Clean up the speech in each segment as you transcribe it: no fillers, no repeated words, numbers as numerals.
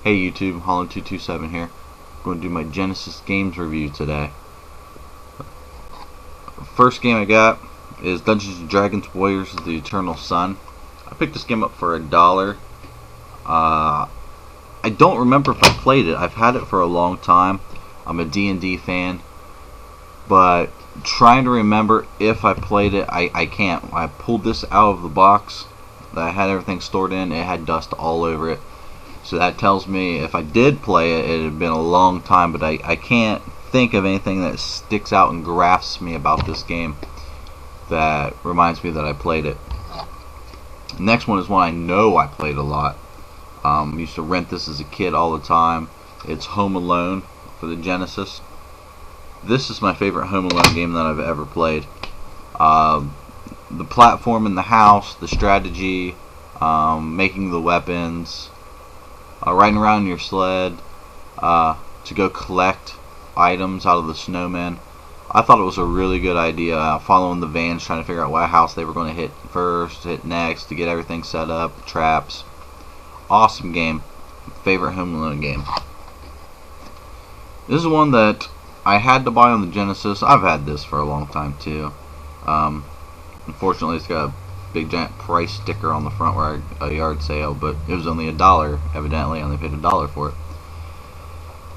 Hey YouTube, Holland227 here. I'm going to do my Genesis games review today. First game I got is Dungeons & Dragons Warriors of the Eternal Sun. I picked this game up for $1. I don't remember if I played it. I've had it for a long time. I'm a D&D fan, but trying to remember if I played it, I can't. I pulled this out of the box that I had everything stored in. It had dust all over it. So that tells me if I did play it, it had been a long time, but I can't think of anything that sticks out and grasps me about this game that reminds me that I played it. The next one is one I know I played a lot. Used to rent this as a kid all the time. It's Home Alone for the Genesis. This is my favorite Home Alone game that I've ever played. The platform in the house, the strategy, making the weapons, riding around in your sled to go collect items out of the snowman. I thought it was a really good idea, following the vans, trying to figure out what house they were going to hit first, hit next, to get everything set up, traps. Awesome game. Favorite Home Alone game. This is one that I had to buy on the Genesis. I've had this for a long time too. Unfortunately, it's got a big giant price sticker on the front where a yard sale, but it was only $1. Evidently, I only paid $1 for it.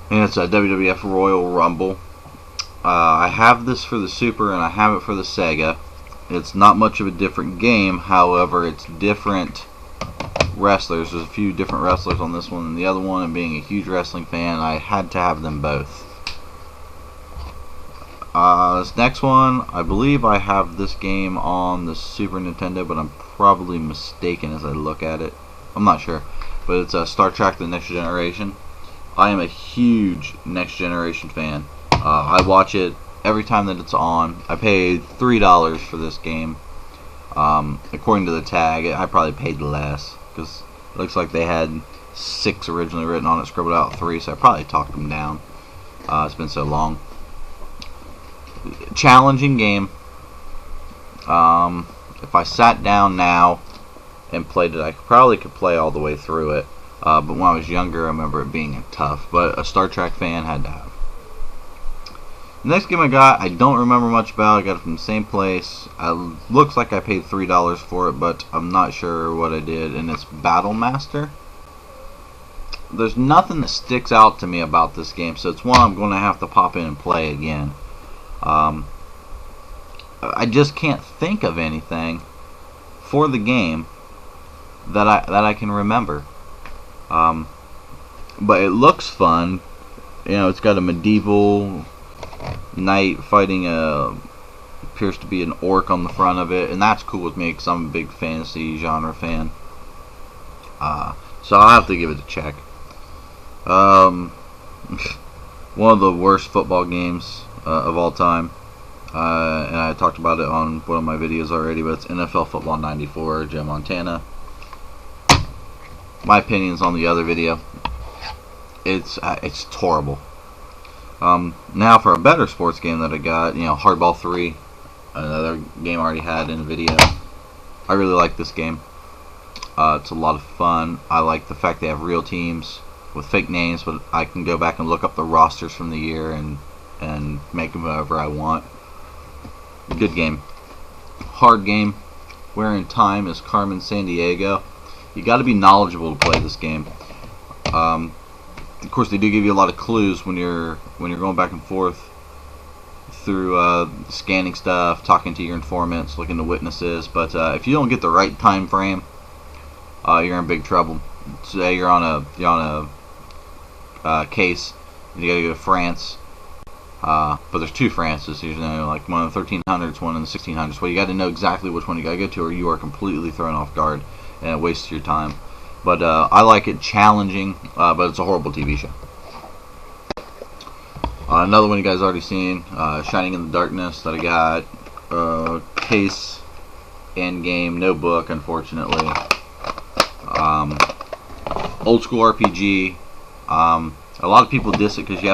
And it's a WWF Royal Rumble. I have this for the Super and I have it for the Sega. It's not much of a different game, however, it's different wrestlers. There's a few different wrestlers on this one than the other one, and being a huge wrestling fan, I had to have them both. This next one, I believe I have this game on the Super Nintendo, but I'm probably mistaken as I look at it. I'm not sure, but it's Star Trek: The Next Generation. I am a huge Next Generation fan. I watch it every time that it's on. I paid $3 for this game. According to the tag, I probably paid less, because it looks like they had 6 originally written on it, scribbled out 3, so I probably talked them down. It's been so long. Challenging game. If I sat down now and played it, I probably could play all the way through it. But when I was younger, I remember it being tough. But a Star Trek fan had to have. The next game I got, I don't remember much about. I got it from the same place. Looks like I paid $3 for it, but I'm not sure what I did. And it's Battle Master. There's nothing that sticks out to me about this game, so it's one I'm going to have to pop in and play again. I just can't think of anything for the game that I can remember. But it looks fun. You know, it's got a medieval knight fighting appears to be an orc on the front of it, and that's cool with me because I'm a big fantasy genre fan. So I'll have to give it a check. One of the worst football games of all time, and I talked about it on one of my videos already, but it's NFL Football 94, Joe Montana. My opinions on the other video, it's horrible. Now for a better sports game that I got, you know, Hardball 3, another game I already had in a video. I really like this game. It's a lot of fun. I like the fact they have real teams with fake names, but I can go back and look up the rosters from the year and make them whatever I want. Good game. Hard game. Where in Time is Carmen Sandiego. You got to be knowledgeable to play this game. Of course, they do give you a lot of clues when you're going back and forth through scanning stuff, talking to your informants, looking to witnesses. But if you don't get the right time frame, you're in big trouble. Say you're on a case, and you got to go to France. But there's 2 Frances, you know, like one in the 1300s, one in the 1600s. Well, you got to know exactly which one you got to go to, or you are completely thrown off guard, and it wastes your time. But I like it challenging, but it's a horrible TV show. Another one you guys already seen, Shining in the Darkness that I got. Case, Endgame, no book, unfortunately. Old school RPG. A lot of people diss it because you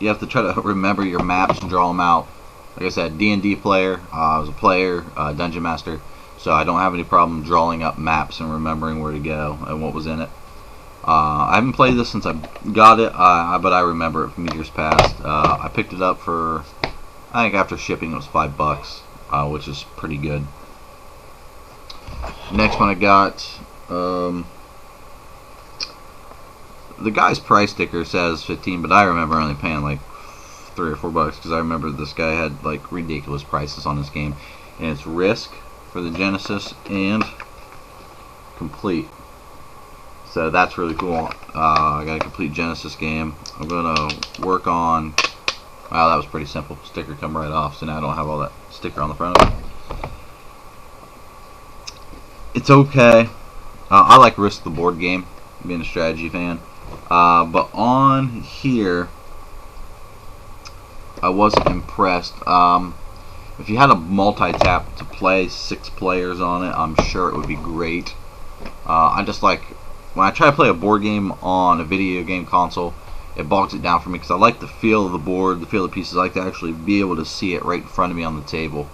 have to try to remember your maps and draw them out. Like I said, D&D player. I was a player, Dungeon Master. So I don't have any problem drawing up maps and remembering where to go and what was in it. I haven't played this since I got it, but I remember it from years past. I picked it up for, I think after shipping it was $5, which is pretty good. Next one I got, the guy's price sticker says 15, but I remember only paying like $3 or $4 because I remember this guy had like ridiculous prices on his game. And it's Risk for the Genesis and Complete. So that's really cool. I got a complete Genesis game. I'm gonna work on. Wow, that was pretty simple. Sticker come right off, so now I don't have all that sticker on the front of it. It's okay. I like Risk the board game, being a strategy fan. But on here, I wasn't impressed. If you had a multi-tap to play 6 players on it, I'm sure it would be great. I just like, when I try to play a board game on a video game console, it bogs it down for me because I like the feel of the board, the feel of the pieces. I like to actually be able to see it right in front of me on the table.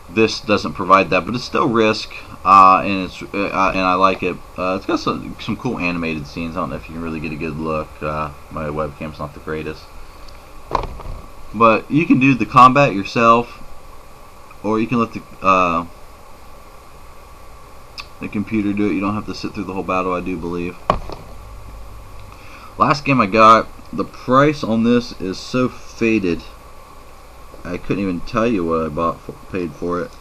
This doesn't provide that, but it's still Risk, and I like it. It's got some cool animated scenes. I don't know if you can really get a good look. My webcam's not the greatest. But you can do the combat yourself, or you can let the computer do it. You don't have to sit through the whole battle, I do believe. Last game I got, the price on this is so faded, I couldn't even tell you what I paid for it.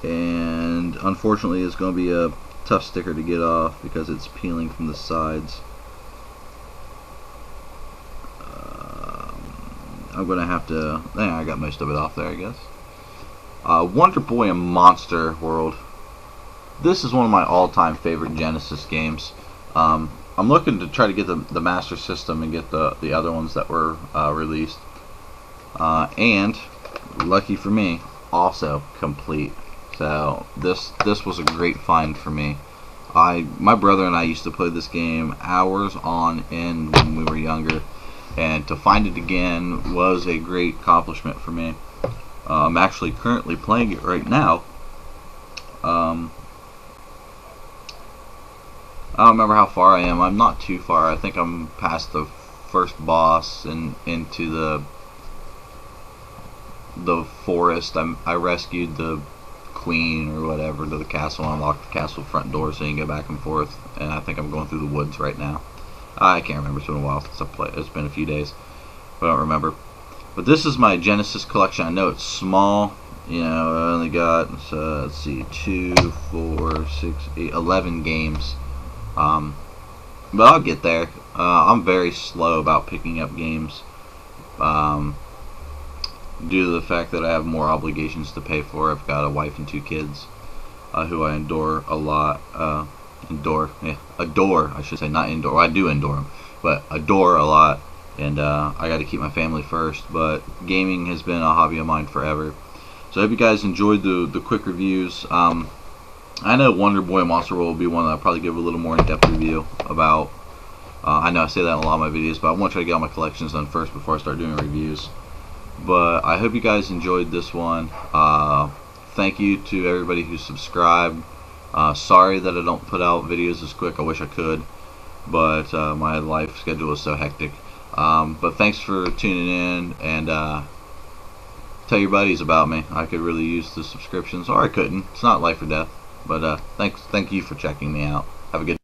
And unfortunately, it's going to be a tough sticker to get off because it's peeling from the sides. I'm gonna have to. I got most of it off there, I guess. Wonder Boy and Monster World. This is one of my all-time favorite Genesis games. I'm looking to try to get the Master System and get the other ones that were released. And lucky for me, also complete. So this was a great find for me. My brother and I used to play this game hours on end when we were younger. And to find it again was a great accomplishment for me. I'm actually currently playing it right now. I don't remember how far I am. I'm not too far. I think I'm past the first boss and into the forest. I rescued the queen or whatever to the castle and unlocked the castle front door so you can go back and forth. And I think I'm going through the woods right now. I can't remember. It's been a while since I played. It's been a few days. But I don't remember. But this is my Genesis collection. I know it's small. You know, I only got, let's see, 2, 4, 6, 8, 11 games. But I'll get there. I'm very slow about picking up games. Due to the fact that I have more obligations to pay for. I've got a wife and 2 kids who I adore a lot. Adore, I should say, not indoor. Well, I do endure them, but adore a lot. And I got to keep my family first. But gaming has been a hobby of mine forever. So I hope you guys enjoyed the quick reviews. I know Wonder Boy and Monster World will be one that I'll probably give a little more in-depth review about. I know I say that in a lot of my videos, but I want to try to get all my collections done first before I start doing reviews. But I hope you guys enjoyed this one. Thank you to everybody who subscribed. Sorry that I don't put out videos as quick. I wish I could, but my life schedule is so hectic. But thanks for tuning in, and tell your buddies about me. I could really use the subscriptions, or I couldn't. It's not life or death. But thank you for checking me out. Have a good